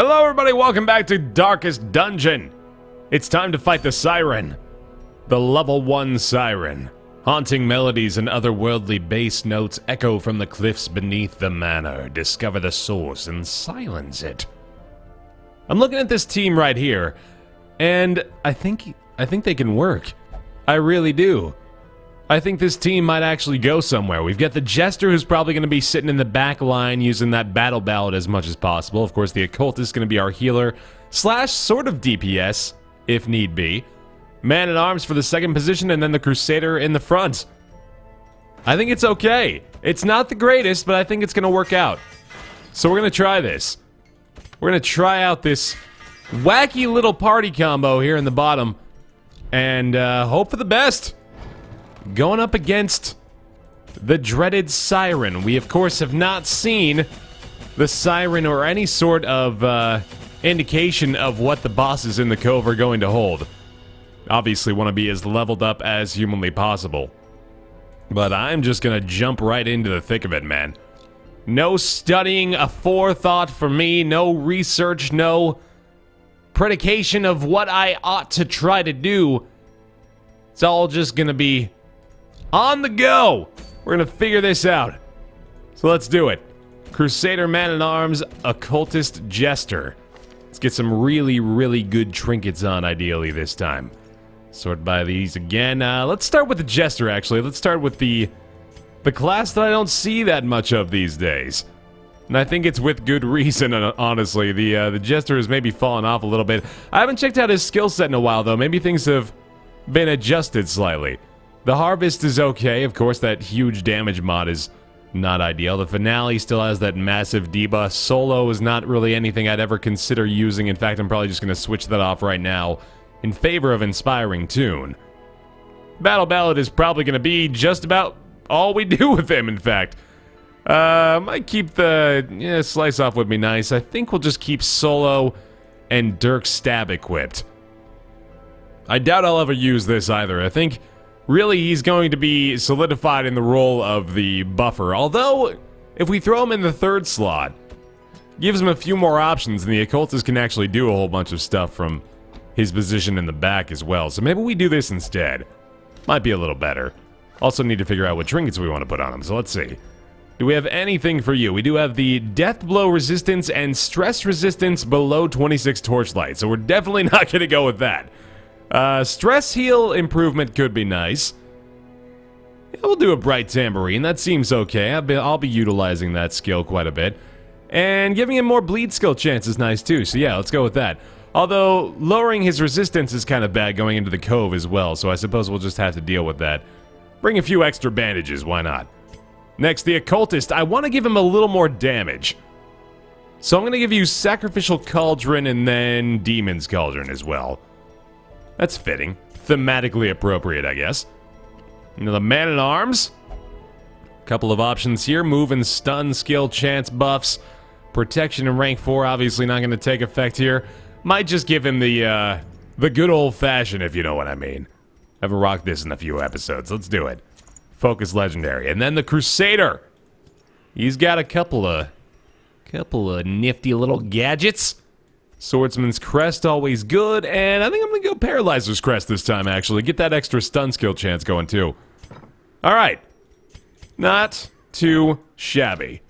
Hello everybody, welcome back to Darkest Dungeon. It's time to fight the Siren. The level 1 Siren. Haunting melodies and otherworldly bass notes echo from the cliffs beneath the manor. Discover the source and silence it. I'm looking at this team right here, and I think they can work. I really do. I think this team might actually go somewhere. We've got the Jester, who's probably going to be sitting in the back line using that battle ballad as much as possible. Of course, the Occultist is going to be our healer slash sort of DPS, if need be. Man-at-Arms for the second position, and then the Crusader in the front. I think it's okay. It's not the greatest, but I think it's going to work out. So we're going to try this. We're going to try out this wacky little party combo here in the bottom, and hope for the best. Going up against the dreaded Siren. We, of course, have not seen the Siren or any sort of indication of what the bosses in the cove are going to hold. Obviously want to be as leveled up as humanly possible. But I'm just going to jump right into the thick of it, man. No studying aforethought for me, no research, no predication of what I ought to try to do. It's all just going to be on the go! We're gonna figure this out. So let's do it. Crusader, Man-at-Arms, Occultist, Jester. Let's get some really, really good trinkets on, ideally, this time. Sort by these again. Let's start with the Jester, actually. Let's start with the class that I don't see that much of these days. And I think it's with good reason, honestly. The Jester has maybe fallen off a little bit. I haven't checked out his skill set in a while, though. Maybe things have been adjusted slightly. The Harvest is okay. Of course, that huge damage mod is not ideal. The Finale still has that massive debuff. Solo is not really anything I'd ever consider using. In fact, I'm probably just going to switch that off right now in favor of Inspiring Tune. Battle Ballad is probably going to be just about all we do with him, in fact. Might keep the... Slice Off would be nice. I think we'll just keep Solo and Dirk Stab equipped. I doubt I'll ever use this either. I think... really, he's going to be solidified in the role of the buffer. Although, if we throw him in the third slot, gives him a few more options, and the Occultist can actually do a whole bunch of stuff from his position in the back as well. So maybe we do this instead. Might be a little better. Also need to figure out what trinkets we want to put on him, so let's see. Do we have anything for you? We do have the Death Blow Resistance and Stress Resistance below 26 Torchlight, so we're definitely not going to go with that. Stress heal improvement could be nice. Yeah, we'll do a Bright Tambourine. That seems okay. I'll be utilizing that skill quite a bit. And giving him more bleed skill chance is nice too. So yeah, let's go with that. Although, lowering his resistance is kind of bad going into the cove as well. So I suppose we'll just have to deal with that. Bring a few extra bandages, why not? Next, the Occultist. I want to give him a little more damage. So I'm going to give you Sacrificial Cauldron and then Demon's Cauldron as well. That's fitting. Thematically appropriate, I guess. Now the Man-at-Arms. Couple of options here. Move and stun skill chance buffs. Protection in rank 4, obviously not going to take effect here. Might just give him the good old-fashioned, if you know what I mean. Haven't rocked this in a few episodes. Let's do it. Focus Legendary. And then the Crusader. He's got a couple of nifty little gadgets. Swordsman's Crest, always good, and I think I'm going to go Paralyzer's Crest this time, actually. Get that extra stun skill chance going, too. Alright. Not too shabby.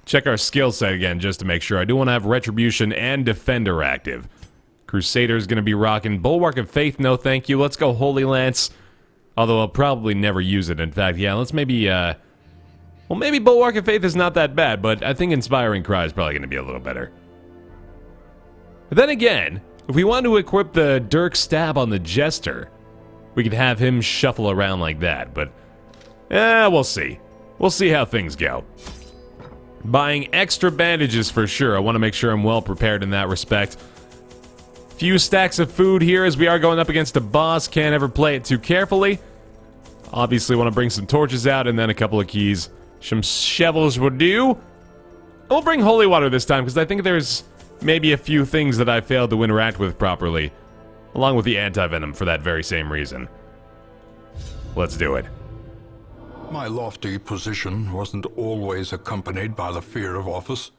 Check our skill set again, just to make sure. I do want to have Retribution and Defender active. Crusader's going to be rocking Bulwark of Faith, no thank you. Let's go Holy Lance, although I'll probably never use it. In fact, yeah, let's maybe, well, maybe Bulwark of Faith is not that bad, but I think Inspiring Cry is probably going to be a little better. But then again, if we want to equip the Dirk Stab on the Jester, we could have him shuffle around like that, but we'll see. We'll see how things go. Buying extra bandages for sure. I want to make sure I'm well prepared in that respect. Few stacks of food here as we are going up against a boss. Can't ever play it too carefully. Obviously want to bring some torches out and then a couple of keys. Some shovels will do. We'll bring holy water this time because I think there's maybe a few things that I failed to interact with properly, along with the anti-venom for that very same reason. Let's do it. My lofty position wasn't always accompanied by the fear of office.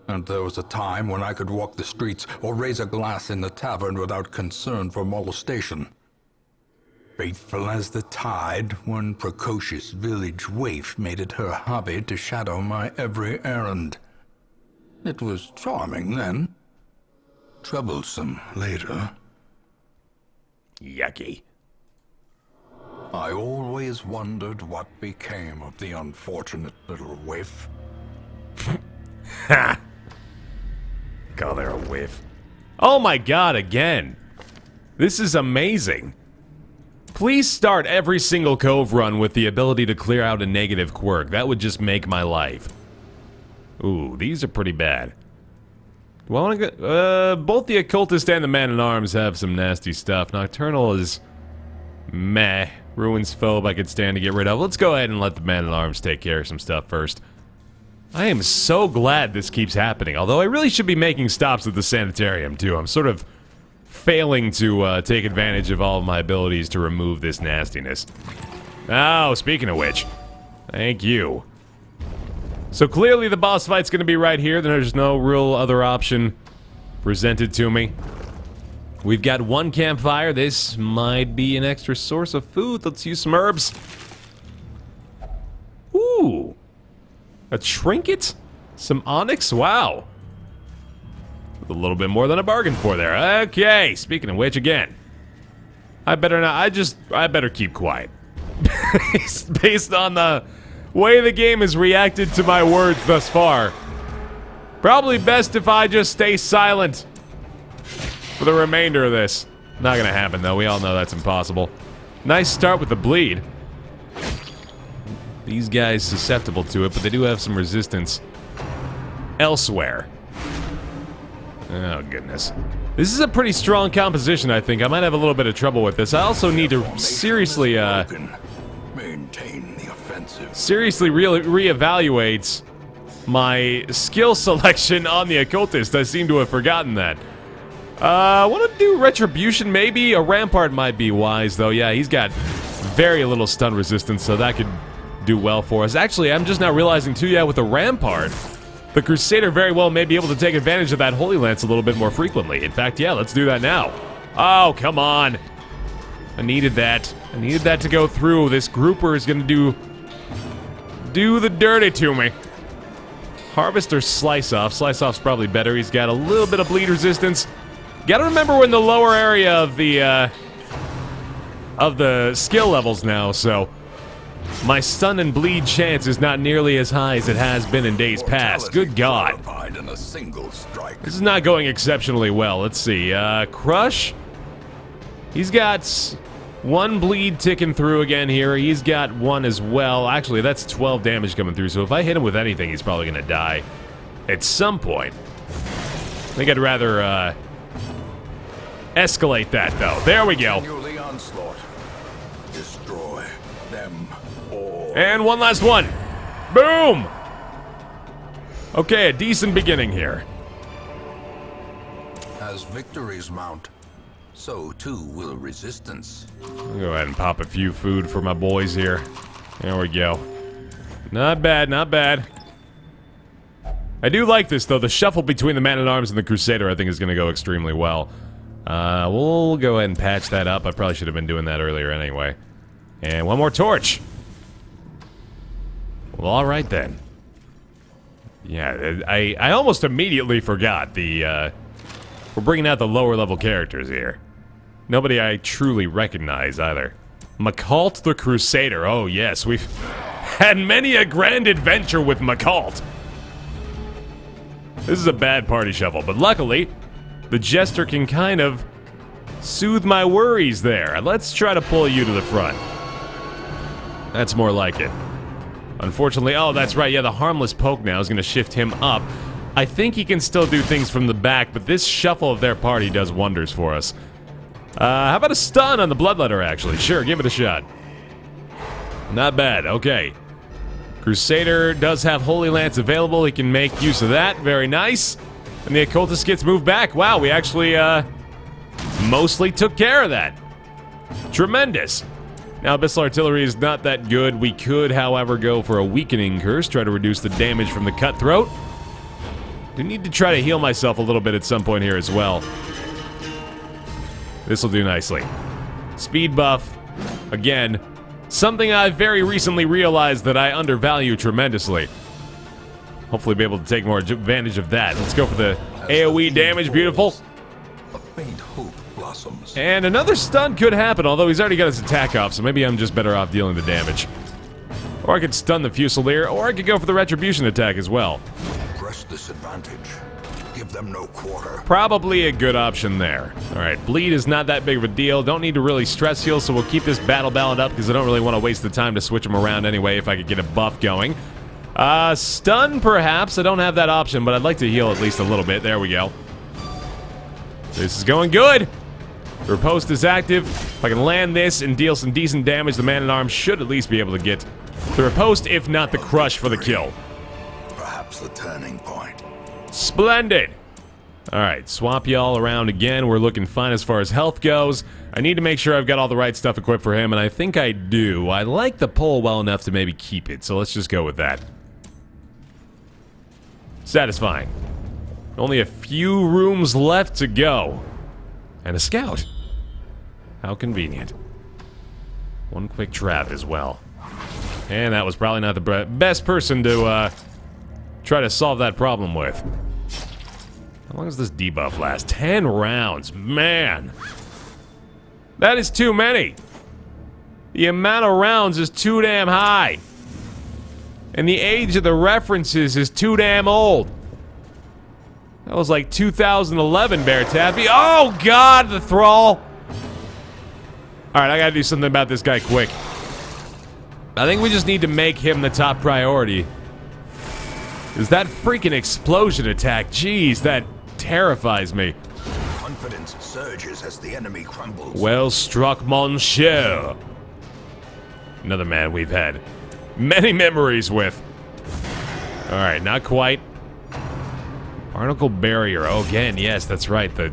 And there was a time when I could walk the streets or raise a glass in the tavern without concern for molestation. Faithful as the tide, one precocious village waif made it her hobby to shadow my every errand. It was charming then, troublesome later. Yucky. I always wondered what became of the unfortunate little waif. Ha! Call her a whiff. Oh my god, again. This is amazing. Please start every single cove run with the ability to clear out a negative quirk. That would just make my life. Ooh, these are pretty bad. Do I want to go? Both the occultist and the man-at-arms have some nasty stuff. Nocturnal is meh. Ruins Phobe I could stand to get rid of. Let's go ahead and let the man-at-arms take care of some stuff first. I am so glad this keeps happening. Although I really should be making stops at the sanitarium too. I'm sort of failing to take advantage of all of my abilities to remove this nastiness. Oh, speaking of which, thank you. So clearly the boss fight's gonna be right here. There's no real other option presented to me. We've got one campfire. This might be an extra source of food. Let's use some herbs. Ooh. A trinket? Some onyx? Wow. A little bit more than I bargained for there. Okay, speaking of which, again. I better not, I better keep quiet. Based on the way the game has reacted to my words thus far. Probably best if I just stay silent for the remainder of this. Not gonna happen though, we all know that's impossible. Nice start with the bleed. These guys susceptible to it, but they do have some resistance elsewhere. Oh goodness. This is a pretty strong composition, I think. I might have a little bit of trouble with this. I also need to seriously, maintain the offensive. seriously reevaluate my skill selection on the occultist. I seem to have forgotten that. I want to do retribution, maybe. A rampart might be wise, though. Yeah, he's got very little stun resistance, so that could do well for us. Actually, I'm just now realizing, too, yeah, with the rampart, the Crusader very well may be able to take advantage of that Holy Lance a little bit more frequently. In fact, yeah, let's do that now. Oh, come on. I needed that. I needed that to go through. This grouper is going to do the dirty to me. Harvest or Slice Off. Slice Off's probably better. He's got a little bit of bleed resistance. Gotta remember we're in the lower area of the skill levels now, so my stun and bleed chance is not nearly as high as it has been in days past. Good God. This is not going exceptionally well. Let's see. Crush. He's got one bleed ticking through again here. He's got one as well. Actually, that's 12 damage coming through, so if I hit him with anything, he's probably gonna die at some point. I think I'd rather, escalate that, though. There we go. Destroy them all. And one last one. Boom! Okay, a decent beginning here. As victories mount, so too will resistance. I'll go ahead and pop a few food for my boys here. There we go. Not bad, not bad. I do like this, though. The shuffle between the Man-at-Arms and the Crusader, I think, is going to go extremely well. We'll go ahead and patch that up. I probably should have been doing that earlier anyway. And one more torch. Well, alright then. Yeah, I almost immediately forgot the, we're bringing out the lower level characters here. Nobody I truly recognize either. Macalt the Crusader. Oh yes, we've had many a grand adventure with Macalt. This is a bad party shuffle, but luckily, the Jester can kind of soothe my worries there. Let's try to pull you to the front. That's more like it. Unfortunately, oh, that's right, yeah, the harmless poke now is going to shift him up. I think he can still do things from the back, but this shuffle of their party does wonders for us. How about a stun on the Bloodletter, actually? Sure, give it a shot. Not bad, okay. Crusader does have Holy Lance available. He can make use of that. Very nice. And the Occultist gets moved back. Wow, we actually, mostly took care of that. Tremendous. Now, Abyssal Artillery is not that good. We could, however, go for a Weakening Curse, try to reduce the damage from the Cutthroat. do need to try to heal myself a little bit at some point here as well. This will do nicely. Speed buff. Again, something I've very recently realized that I undervalue tremendously. Hopefully be able to take more advantage of that. Let's go for the AoE damage. Beautiful. A faint hope blossoms. And another stun could happen, although he's already got his attack off, so maybe I'm just better off dealing the damage. Or I could stun the Fusilier, or I could go for the Retribution attack as well. Press this advantage. Give them no quarter. Probably a good option there. Alright, bleed is not that big of a deal. Don't need to really stress heal, so we'll keep this battle ballad up because I don't really want to waste the time to switch them around anyway if I could get a buff going. Stun perhaps. I don't have that option, but I'd like to heal at least a little bit. There we go. This is going good. The riposte is active. If I can land this and deal some decent damage, the man-at-arms should at least be able to get the riposte, if not the crush for the kill. Perhaps the turning point. Splendid! Alright, swap y'all around again. We're looking fine as far as health goes. I need to make sure I've got all the right stuff equipped for him, and I think I do. I like the pole well enough to maybe keep it, so let's just go with that. Satisfying. Only a few rooms left to go. And a scout. How convenient. One quick trap as well. And that was probably not the best person to, try to solve that problem with. How long does this debuff last? 10 rounds. Man! That is too many! The amount of rounds is too damn high. And the age of the references is too damn old. That was like 2011, Baer Taffy. Oh god, the thrall! Alright, I gotta do something about this guy quick. I think we just need to make him the top priority. Is that freaking explosion attack? Jeez, that terrifies me. Confidence surges as the enemy crumbles. Well struck, monsieur. Another man we've had many memories with. Alright, not quite. Barnacle barrier. Oh, again, yes, that's right. The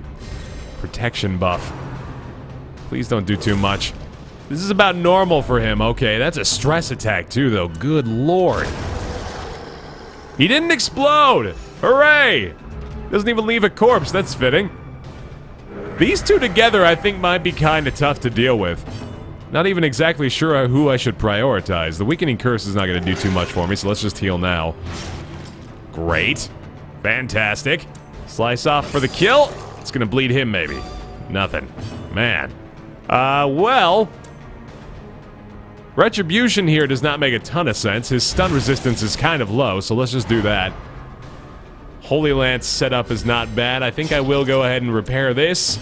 protection buff. Please don't do too much. This is about normal for him. Okay, that's a stress attack too, though. Good lord. He didn't explode! Hooray! Doesn't even leave a corpse. That's fitting. These two together, I think, might be kind of tough to deal with. Not even exactly sure who I should prioritize. The weakening curse is not going to do too much for me, so let's just heal now. Great. Fantastic. Slice off for the kill. It's going to bleed him, maybe. Nothing. Man. Well... Retribution here does not make a ton of sense. His stun resistance is kind of low, so let's just do that. Holy Lance setup is not bad. I think I will go ahead and repair this.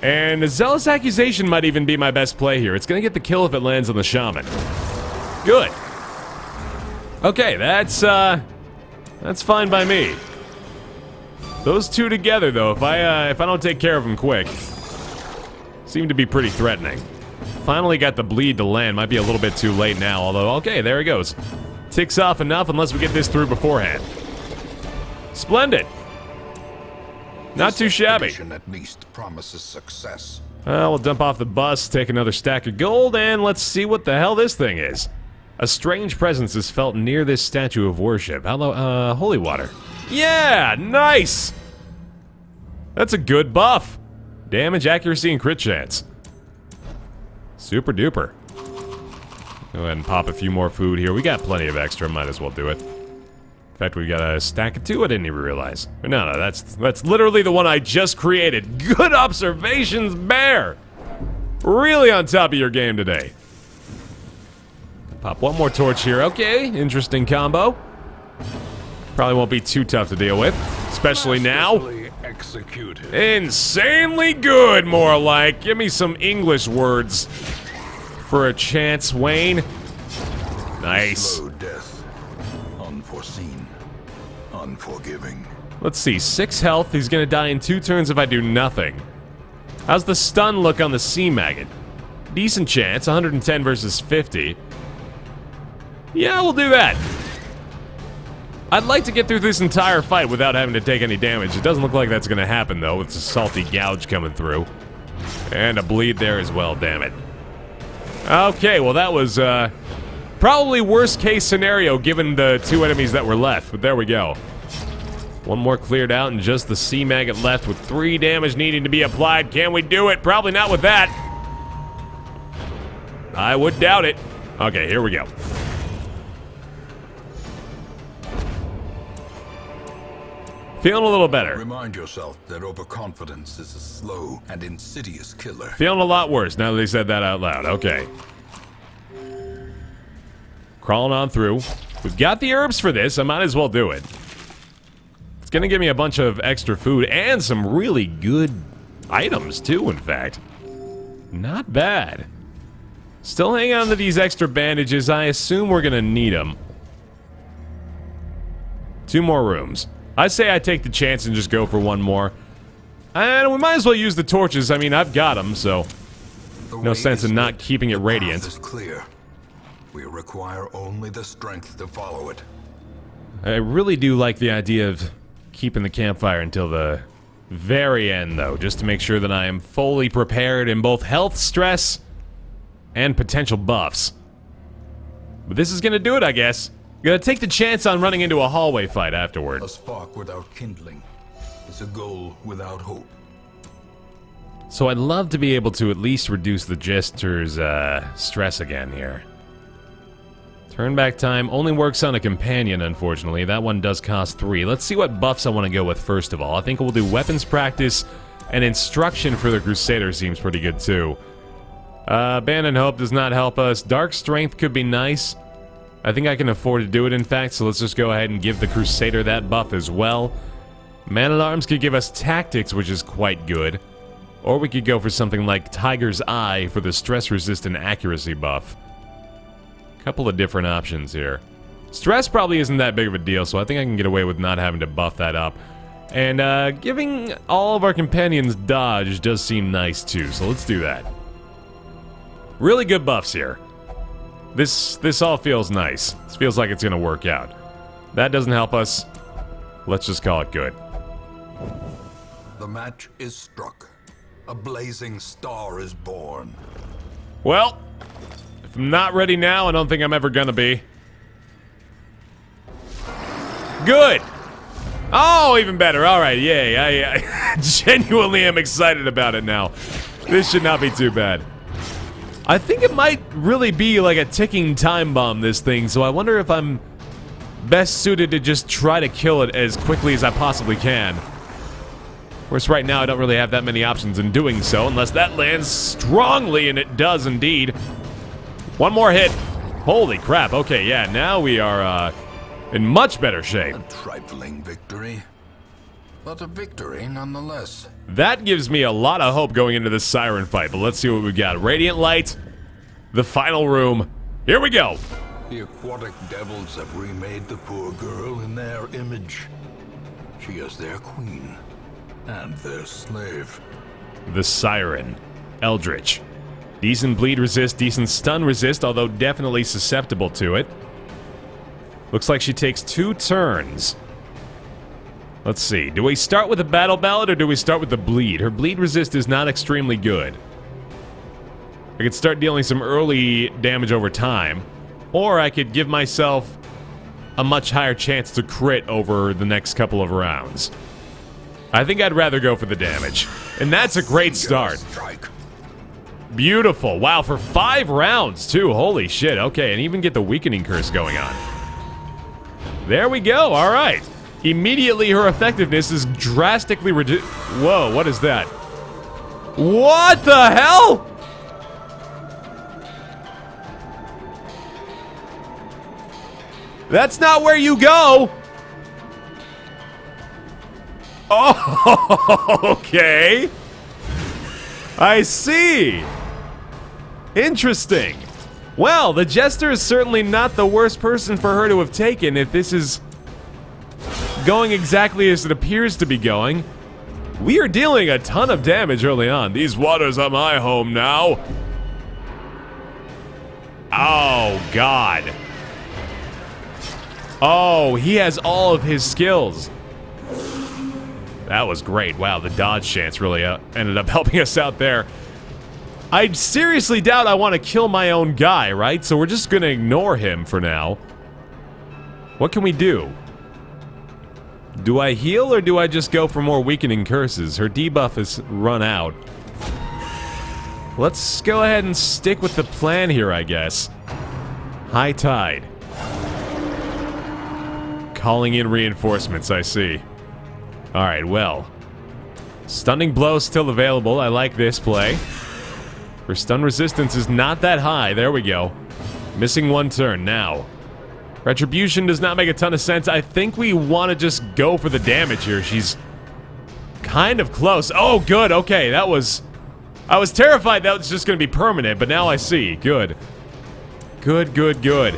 And a Zealous Accusation might even be my best play here. It's going to get the kill if it lands on the Shaman. Good. Okay, that's fine by me. Those two together, though, if I don't take care of them quick, seem to be pretty threatening. Finally got the bleed to land. Might be a little bit too late now, although, okay, there he goes. Ticks off enough unless we get this through beforehand. Splendid. Not too shabby. At least promises success. We'll dump off the bus, take another stack of gold, and let's see what the hell this thing is. A strange presence is felt near this statue of worship. Hello, holy water. Yeah, nice! That's a good buff. Damage, accuracy, and crit chance. Super duper. Go ahead and pop a few more food here. We got plenty of extra, might as well do it. In fact, we got a stack of two, I didn't even realize. No, that's literally the one I just created. Good observations, Baer! Really on top of your game today. Pop one more torch here. Okay, interesting combo. Probably won't be too tough to deal with, especially now. Executed. Insanely good, more like. Give me some English words for a chance, Wayne. Nice. Slow death. Unforeseen. Unforgiving. Let's see, 6 health. He's gonna die in 2 turns if I do nothing. How's the stun look on the sea maggot? Decent chance, 110 versus 50. Yeah, we'll do that. I'd like to get through this entire fight without having to take any damage. It doesn't look like that's gonna happen, though, with the salty gouge coming through. And a bleed there as well, damn it. Okay, well that was, probably worst case scenario given the 2 enemies that were left, but there we go. One more cleared out and just the sea maggot left with 3 damage needing to be applied. Can we do it? Probably not with that. I would doubt it. Okay, here we go. Feeling a little better. Remind yourself that overconfidence is a slow and insidious killer. Feeling a lot worse now that they said that out loud. Okay. Crawling on through. We've got the herbs for this. I might as well do it. It's gonna give me a bunch of extra food and some really good items too, in fact. Not bad. Still hanging on to these extra bandages. I assume we're gonna need them. 2 more rooms. I say I take the chance and just go for 1 more. And we might as well use the torches. I mean, I've got them, so no sense in not keeping it radiant. The path is clear. We require only the strength to follow it. I really do like the idea of keeping the campfire until the very end, though, just to make sure that I am fully prepared in both health, stress, and potential buffs. But this is gonna do it, I guess. Gonna take the chance on running into a hallway fight afterward. A spark without kindling is a goal without hope. So I'd love to be able to at least reduce the jester's stress again here. Turn back time only works on a companion, unfortunately. That one does cost 3. Let's see what buffs I want to go with first of all. I think we'll do weapons practice, and instruction for the Crusader seems pretty good too. Abandon Hope does not help us. Dark Strength could be nice. I think I can afford to do it, in fact, so let's just go ahead and give the Crusader that buff as well. Man-at-Arms could give us Tactics, which is quite good. Or we could go for something like Tiger's Eye for the stress-resistant accuracy buff. Couple of different options here. Stress probably isn't that big of a deal, so I think I can get away with not having to buff that up. And giving all of our companions dodge does seem nice too, so let's do that. Really good buffs here. This all feels nice. This feels like it's gonna work out. That doesn't help us. Let's just call it good. The match is struck. A blazing star is born. Well, if I'm not ready now, I don't think I'm ever gonna be. Good! Oh, even better. Alright, yay. I genuinely am excited about it now. This should not be too bad. I think it might really be like a ticking time bomb, this thing, so I wonder if I'm best suited to just try to kill it as quickly as I possibly can. Of course, right now I don't really have that many options in doing so, unless that lands strongly, and it does indeed. 1 more hit. Holy crap, okay, yeah, now we are, in much better shape. A trifling victory, but a victory nonetheless. That gives me a lot of hope going into this Siren fight, but let's see what we got. Radiant Light, the final room. Here we go. The aquatic devils have remade the poor girl in their image. She is their queen and their slave. The Siren. Eldritch. Decent bleed resist, decent stun resist, although definitely susceptible to it. Looks like she takes 2 turns. Let's see. Do we start with the Battle Ballad or do we start with the bleed? Her bleed resist is not extremely good. I could start dealing some early damage over time, or I could give myself a much higher chance to crit over the next couple of rounds. I think I'd rather go for the damage. And that's a great start. Beautiful. Wow, for 5 rounds too. Holy shit. Okay, and even get the weakening curse going on. There we go. All right. Immediately her effectiveness is drastically reduced. Whoa, what is that? What the hell? That's not where you go. Oh, okay. I see. Interesting. Well, the Jester is certainly not the worst person for her to have taken if this is going exactly as it appears to be going. We are dealing a ton of damage early on. These waters are my home now. Oh, God. Oh, he has all of his skills. That was great. Wow, the dodge chance really ended up helping us out there. I seriously doubt I want to kill my own guy, right? So we're just going to ignore him for now. What can we do? Do I heal or do I just go for more weakening curses? Her debuff has run out. Let's go ahead and stick with the plan here, I guess. High tide. Calling in reinforcements, I see. Alright, well. Stunning blow still available. I like this play. Her stun resistance is not that high. There we go. Missing one turn now. Retribution does not make a ton of sense. I think we want to just go for the damage here. She's kind of close. Oh, good. Okay, that was... I was terrified that was just going to be permanent, but now I see. Good. Good, good, good.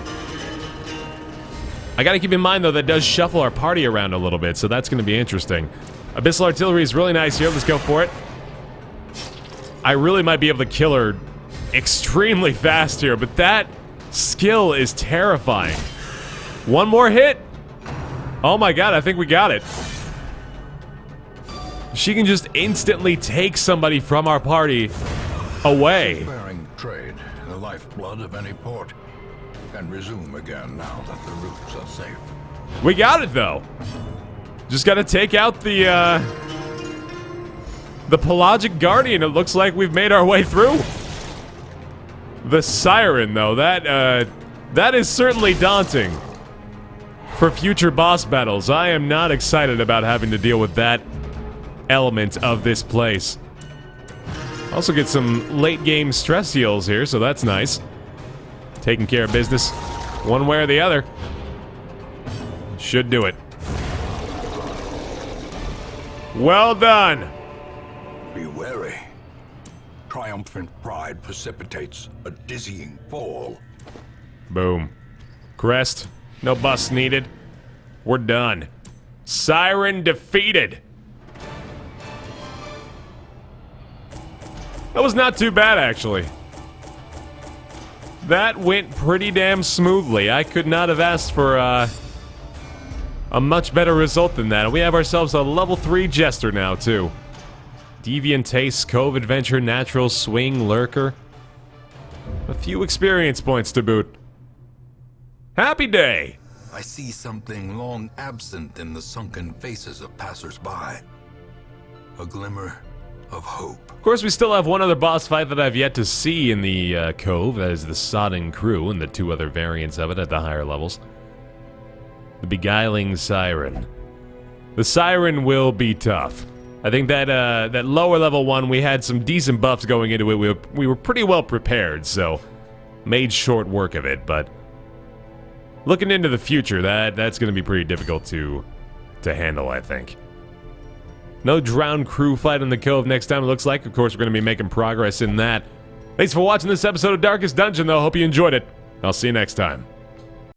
I gotta keep in mind, though, that does shuffle our party around a little bit, so that's going to be interesting. Abyssal Artillery is really nice here. Let's go for it. I really might be able to kill her extremely fast here, but that skill is terrifying. One more hit. Oh my god, I think we got it. She can just instantly take somebody from our party away. Bearing trade, the lifeblood of any port, can resume again now that the routes are safe. We got it, though. Just gotta take out the Pelagic Guardian. It looks like we've made our way through. The Siren, though, that is certainly daunting. For future boss battles, I am not excited about having to deal with that element of this place. Also get some late game stress heals here, so that's nice. Taking care of business one way or the other. Should do it. Well done. Be wary. Triumphant pride precipitates a dizzying fall. Boom. Crest. No busts needed. We're done. Siren defeated. That was not too bad, actually. That went pretty damn smoothly. I could not have asked for a much better result than that. We have ourselves a level 3 Jester now, too. Deviant Taste, Cove Adventure, Natural Swing, Lurker. A few experience points to boot. Happy day! I see something long absent in the sunken faces of passers-by. A glimmer of hope. Of course, we still have one other boss fight that I've yet to see in the Cove. That is the Sodden Crew and the 2 other variants of it at the higher levels. The Beguiling Siren. The Siren will be tough. I think that that lower level one, we had some decent buffs going into it. We were pretty well prepared, so made short work of it, but looking into the future, that's going to be pretty difficult to handle, I think. No drowned crew fight in the Cove next time, it looks like. Of course, we're going to be making progress in that. Thanks for watching this episode of Darkest Dungeon, though. Hope you enjoyed it. I'll see you next time.